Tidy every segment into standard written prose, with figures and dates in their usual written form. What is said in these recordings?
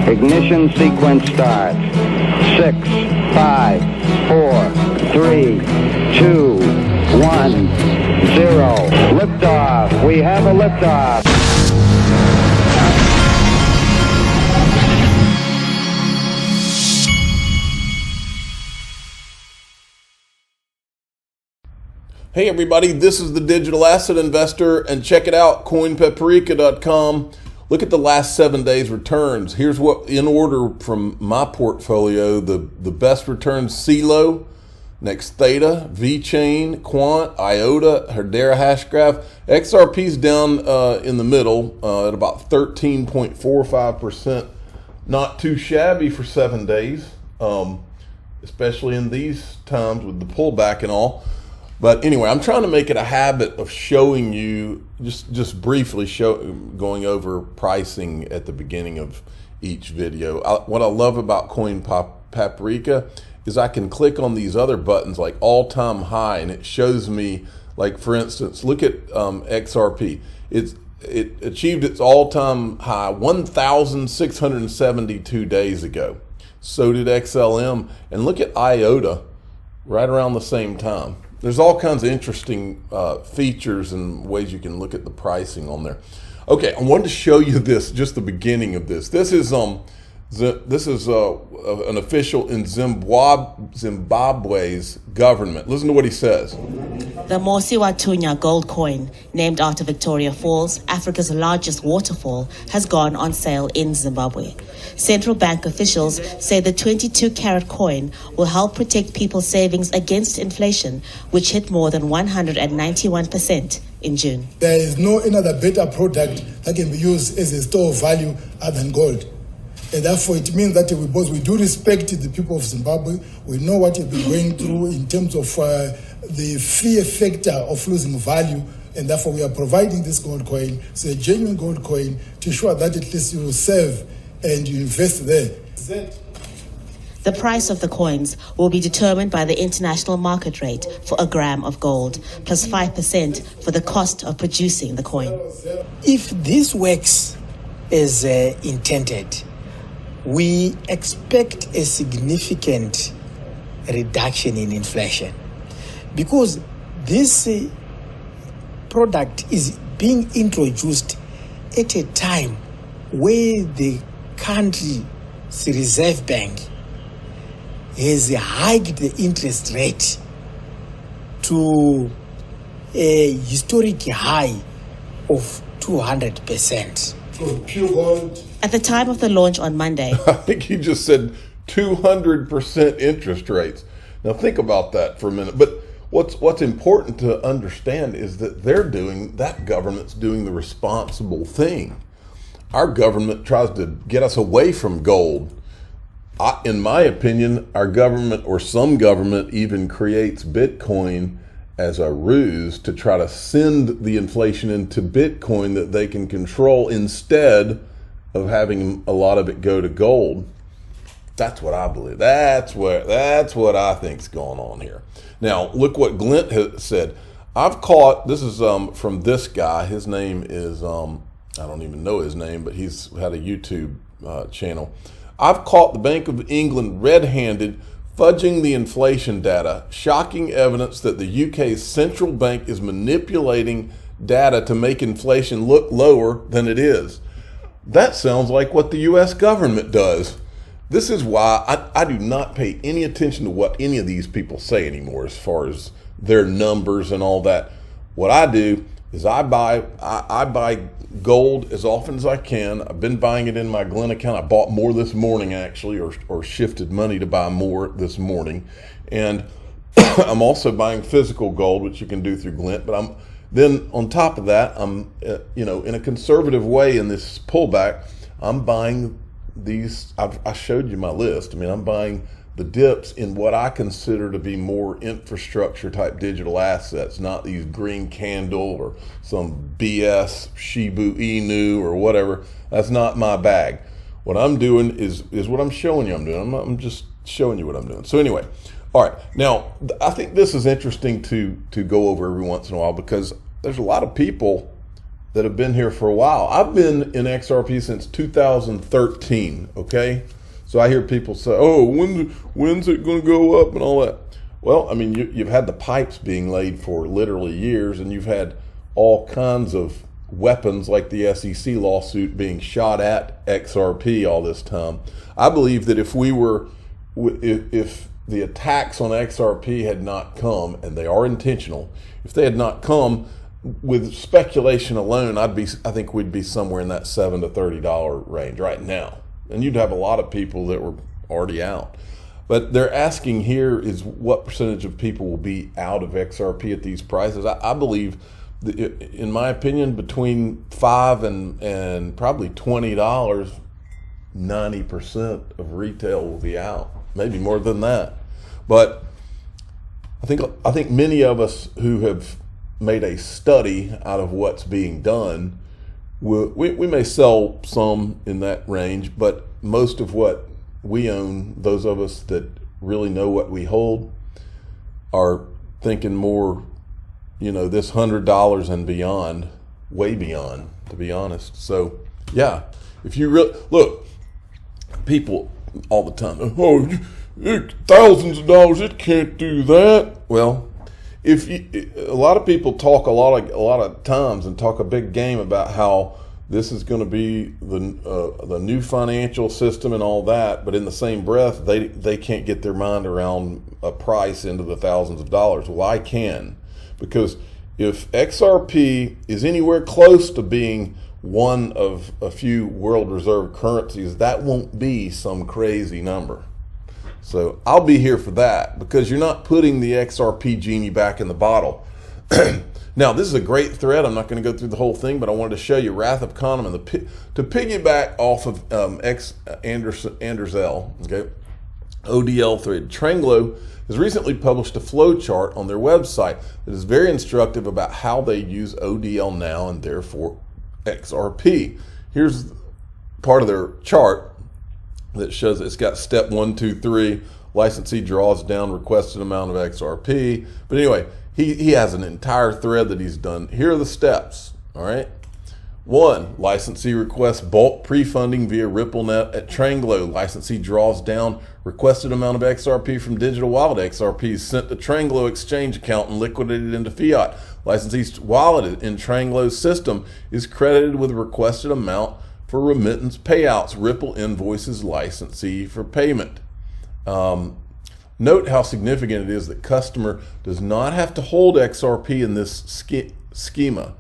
Ignition sequence starts. 6, 5, 4, 3, 2, 1, 0. Liftoff. We have a liftoff. Hey everybody, this is the Digital Asset Investor, and check it out, coinpaprika.com. Look at the last 7 days returns. Here's what, in order from my portfolio, the best returns: CeeLo, next Theta, VeChain, Quant, IOTA, Hedera Hashgraph. XRP's down in the middle at about 13.45%. Not too shabby for 7 days, especially in these times with the pullback and all. But anyway, I'm trying to make it a habit of showing you, just briefly going over pricing at the beginning of each video. What I love about Coin Paprika is I can click on these other buttons like all-time high, and it shows me, like for instance, look at XRP. It achieved its all-time high 1,672 days ago. So did XLM, and look at IOTA right around the same time. There's all kinds of interesting features and ways you can look at the pricing on there. Okay, I wanted to show you this, just the beginning of this. This is an official in Zimbabwe's government. Listen to what he says. The Mosiwatunya gold coin, named after Victoria Falls, Africa's largest waterfall, has gone on sale in Zimbabwe. Central bank officials say the 22-carat coin will help protect people's savings against inflation, which hit more than 191% in June. There is no another better product that can be used as a store of value other than gold. And therefore, it means that we do respect the people of Zimbabwe. We know what they've been going through in terms of the fear factor of losing value. And therefore, we are providing this gold coin. It's a genuine gold coin to ensure that at least you will save and you invest there. The price of the coins will be determined by the international market rate for a gram of gold, plus 5% for the cost of producing the coin. If this works as intended, we expect a significant reduction in inflation, because this product is being introduced at a time where the country's Reserve Bank has hiked the interest rate to a historic high of 200%. Pure gold. At the time of the launch on Monday, I think he just said 200% interest rates. Now think about that for a minute. But what's important to understand is that that government's doing the responsible thing. Our government tries to get us away from gold. In my opinion, our government, or some government, even creates Bitcoin as a ruse to try to send the inflation into Bitcoin that they can control instead of having a lot of it go to gold. That's what I believe. That's what I think's going on here. Now, look what Glint has said. I've caught, this is from this guy. His name is, I don't even know his name, but he's had a YouTube channel. I've caught the Bank of England red-handed fudging the inflation data. Shocking evidence that the UK's central bank is manipulating data to make inflation look lower than it is. That sounds like what the US government does. This is why I do not pay any attention to what any of these people say anymore as far as their numbers and all that. What I do is I buy gold as often as I can. I've been buying it in my Glint account. I bought more this morning actually, or shifted money to buy more this morning. And I'm also buying physical gold, which you can do through Glint. But then on top of that, I'm in a conservative way in this pullback, I'm buying these. I showed you my list. I mean, I'm buying the dips in what I consider to be more infrastructure type digital assets, not these green candle or some BS Shibu Inu or whatever. That's not my bag. What I'm doing is what I'm showing you I'm doing. I'm just showing you what I'm doing. So anyway, all right. Now, I think this is interesting to go over every once in a while, because there's a lot of people that have been here for a while. I've been in XRP since 2013, okay? So I hear people say, oh, when's it going to go up and all that? Well, I mean, you've had the pipes being laid for literally years, and you've had all kinds of weapons like the SEC lawsuit being shot at XRP all this time. I believe that if the attacks on XRP had not come, and they are intentional, if they had not come, with speculation alone, I think we'd be somewhere in that $7 to $30 range right now. And you'd have a lot of people that were already out. But they're asking here is what percentage of people will be out of XRP at these prices. I believe, in my opinion, between $5 and probably $20, 90% of retail will be out. Maybe more than that. But I think many of us who have made a study out of what's being done, we may sell some in that range, but most of what we own, those of us that really know what we hold, are thinking more, this $100 and beyond, way beyond, to be honest. So yeah, if you really look, people all the time, oh, thousands of dollars, it can't do that. Well, a lot of people talk a lot of times and talk a big game about how this is going to be the new financial system and all that, but in the same breath, they can't get their mind around a price into the thousands of dollars. Well, I can, because if XRP is anywhere close to being one of a few world reserve currencies, that won't be some crazy number. So I'll be here for that, because you're not putting the XRP genie back in the bottle. Now, this is a great thread. I'm not going to go through the whole thing, but I wanted to show you Wrath of Kahneman. To piggyback off of Andersell, okay, ODL thread, Tranglo has recently published a flow chart on their website that is very instructive about how they use ODL now and therefore XRP. Here's part of their chart that shows it's got step 1, 2, 3. Licensee draws down requested amount of XRP. But anyway, he has an entire thread that he's done. Here are the steps, all right? 1, licensee requests bulk pre-funding via RippleNet at Tranglo. Licensee draws down requested amount of XRP from Digital Wallet. XRP is sent to Tranglo exchange account and liquidated into fiat. Licensee's wallet in Tranglo's system is credited with a requested amount for remittance payouts. Ripple invoices licensee for payment. Note how significant it is that customer does not have to hold XRP in this schema.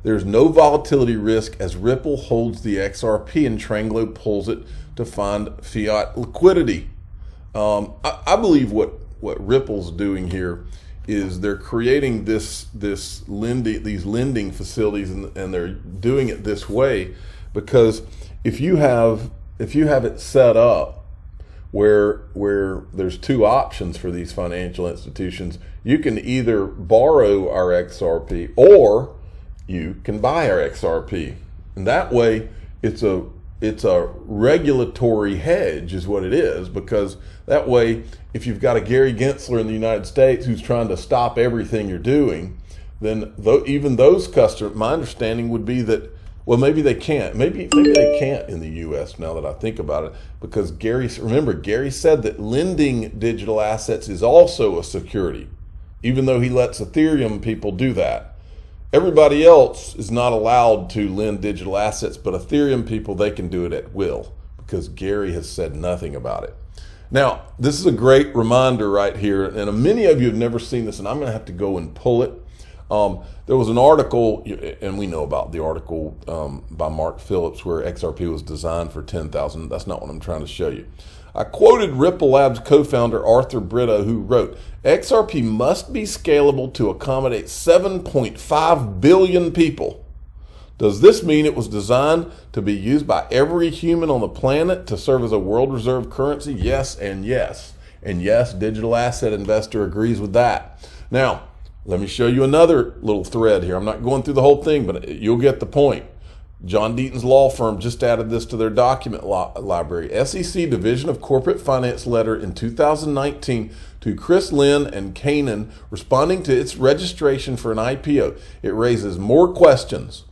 There's no volatility risk as Ripple holds the XRP and Tranglo pulls it to fund fiat liquidity. I believe what Ripple's doing here is they're creating these lending facilities, and they're doing it this way because if you have it set up where there's two options for these financial institutions, you can either borrow our XRP or you can buy our XRP, and that way it's a regulatory hedge is what it is, because that way if you've got a Gary Gensler in the United States who's trying to stop everything you're doing, then even those customers, my understanding would be that, well, maybe they can't. Maybe they can't in the U.S. now that I think about it, because Gary said that lending digital assets is also a security, even though he lets Ethereum people do that. Everybody else is not allowed to lend digital assets, but Ethereum people, they can do it at will, because Gary has said nothing about it. Now, this is a great reminder right here, and many of you have never seen this, and I'm going to have to go and pull it. There was an article, and we know about the article by Mark Phillips where XRP was designed for 10,000. That's not what I'm trying to show you. I quoted Ripple Labs co-founder Arthur Brito, who wrote, XRP must be scalable to accommodate 7.5 billion people. Does this mean it was designed to be used by every human on the planet to serve as a world reserve currency? Yes, and yes. And yes, Digital Asset Investor agrees with that. Now, let me show you another little thread here. I'm not going through the whole thing, but you'll get the point. John Deaton's law firm just added this to their document library. SEC Division of Corporate Finance letter in 2019 to Chris Lynn and Canaan responding to its registration for an IPO. It raises more questions.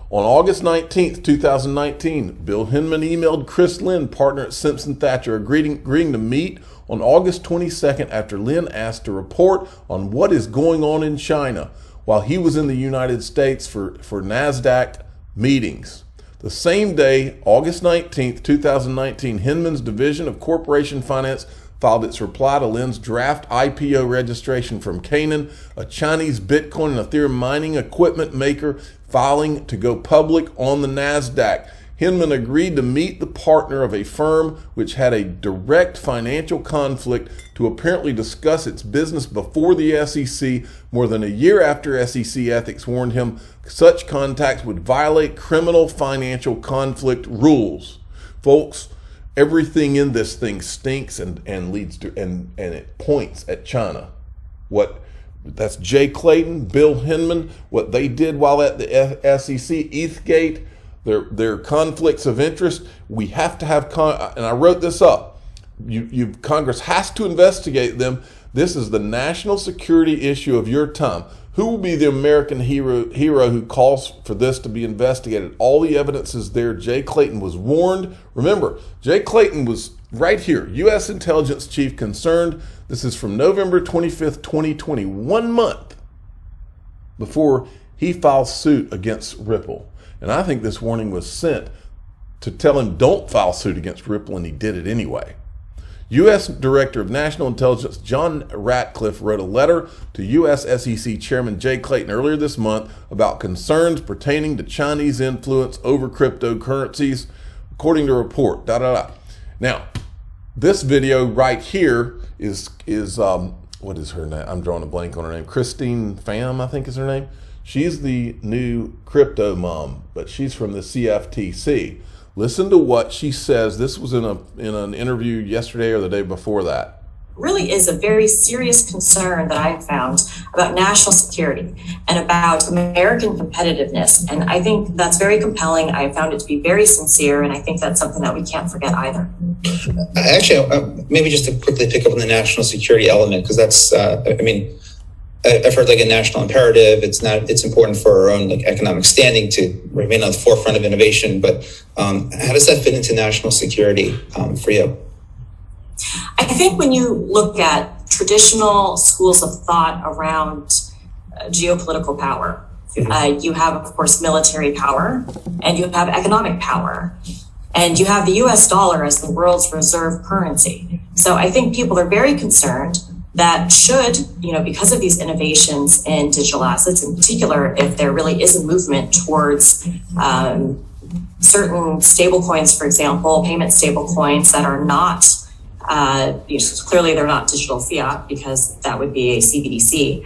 On August 19th, 2019, Bill Hinman emailed Chris Lynn, partner at Simpson Thacher, agreeing to meet on August 22nd after Lynn asked to report on what is going on in China while he was in the United States for NASDAQ meetings. The same day, August 19th, 2019, Hinman's Division of Corporation Finance filed its reply to Lynn's draft IPO registration from Canaan, a Chinese Bitcoin and Ethereum mining equipment maker, filing to go public on the NASDAQ. Hinman agreed to meet the partner of a firm which had a direct financial conflict to apparently discuss its business before the SEC more than a year after SEC ethics warned him such contacts would violate criminal financial conflict rules. Folks, everything in this thing stinks and leads to and it points at China. That's Jay Clayton, Bill Hinman, what they did while at the SEC, ETHgate, their conflicts of interest. We have to have, and I wrote this up, Congress has to investigate them. This is the national security issue of your time. Who will be the American hero who calls for this to be investigated? All the evidence is there. Jay Clayton was warned. Remember, Jay Clayton was right here, U.S. intelligence chief concerned. This is from November 25th, 2020, 1 month before he filed suit against Ripple. And I think this warning was sent to tell him don't file suit against Ripple, and he did it anyway. U.S. Director of National Intelligence John Ratcliffe wrote a letter to U.S. SEC Chairman Jay Clayton earlier this month about concerns pertaining to Chinese influence over cryptocurrencies, according to a report. Now, this video right here is what is her name? I'm drawing a blank on her name. Christine Pham, I think is her name. She's the new crypto mom, but she's from the CFTC. Listen to what she says. This was in an interview yesterday or the day before that. Really is a very serious concern that I've found about national security and about American competitiveness. And I think that's very compelling. I found it to be very sincere, and I think that's something that we can't forget either. Actually, maybe just to quickly pick up on the national security element, because that's, I've heard like a national imperative. It's important for our own economic standing to remain on the forefront of innovation. But how does that fit into national security for you? I think when you look at traditional schools of thought around geopolitical power, you have, of course, military power, and you have economic power, and you have the US dollar as the world's reserve currency. So I think people are very concerned that should, because of these innovations in digital assets, in particular, if there really is a movement towards certain stable coins, for example, payment stable coins that are not, clearly they're not digital fiat because that would be a CBDC.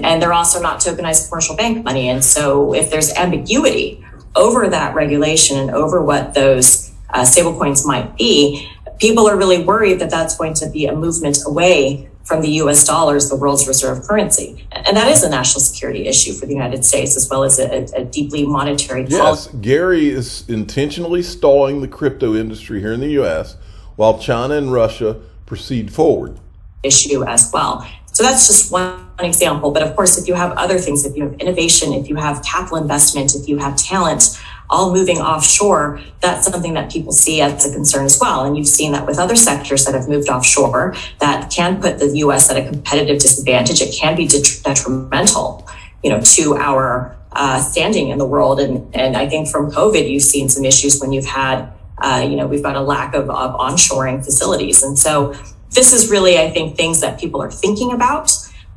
And they're also not tokenized commercial bank money. And so if there's ambiguity over that regulation and over what those stable coins might be, people are really worried that that's going to be a movement away from the US dollar as the world's reserve currency. And that is a national security issue for the United States, as well as a deeply monetary policy. Yes, Gary is intentionally stalling the crypto industry here in the US while China and Russia proceed forward. Issue as well. So that's just one example. But of course, if you have other things, if you have innovation, if you have capital investment, if you have talent, all moving offshore, that's something that people see as a concern as well. And you've seen that with other sectors that have moved offshore that can put the US at a competitive disadvantage. It can be detrimental, to our standing in the world. And I think from COVID, you've seen some issues when you've had, we've got a lack of onshoring facilities. And so this is really, I think, things that people are thinking about,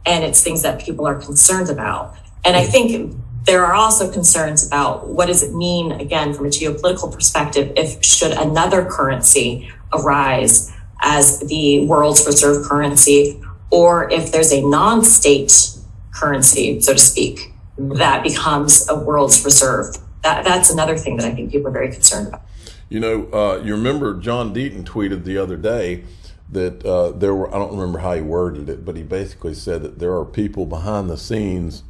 and it's things that people are concerned about. And I think there are also concerns about what does it mean, again, from a geopolitical perspective, if should another currency arise as the world's reserve currency, or if there's a non-state currency, so to speak, that becomes a world's reserve. That's another thing that I think people are very concerned about. You remember John Deaton tweeted the other day that there were, I don't remember how he worded it, but he basically said that there are people behind the scenes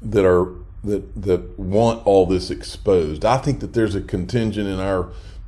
that are that want all this exposed. I think that there's a contingent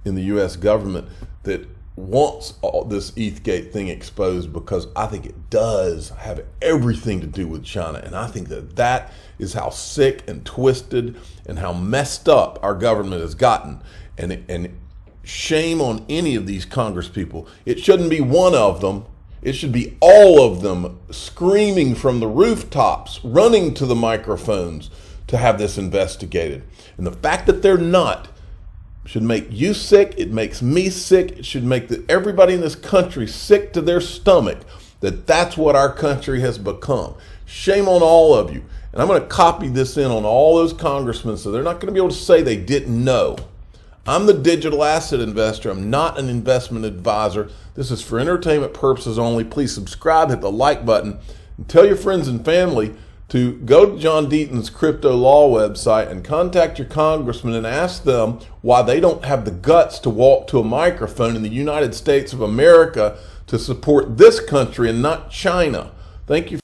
in the U.S. government that wants all this ETHgate thing exposed, because I think it does have everything to do with China. And I think that is how sick and twisted and how messed up our government has gotten. And shame on any of these Congress people. It shouldn't be one of them. It should be all of them screaming from the rooftops, running to the microphones to have this investigated. And the fact that they're not should make you sick. It makes me sick. It should make everybody in this country sick to their stomach, that's what our country has become. Shame on all of you. And I'm going to copy this in on all those congressmen, so they're not going to be able to say they didn't know. I'm the digital asset investor. I'm not an investment advisor. This is for entertainment purposes only. Please subscribe, hit the like button, and tell your friends and family to go to John Deaton's crypto law website and contact your congressman and ask them why they don't have the guts to walk to a microphone in the United States of America to support this country and not China. Thank you.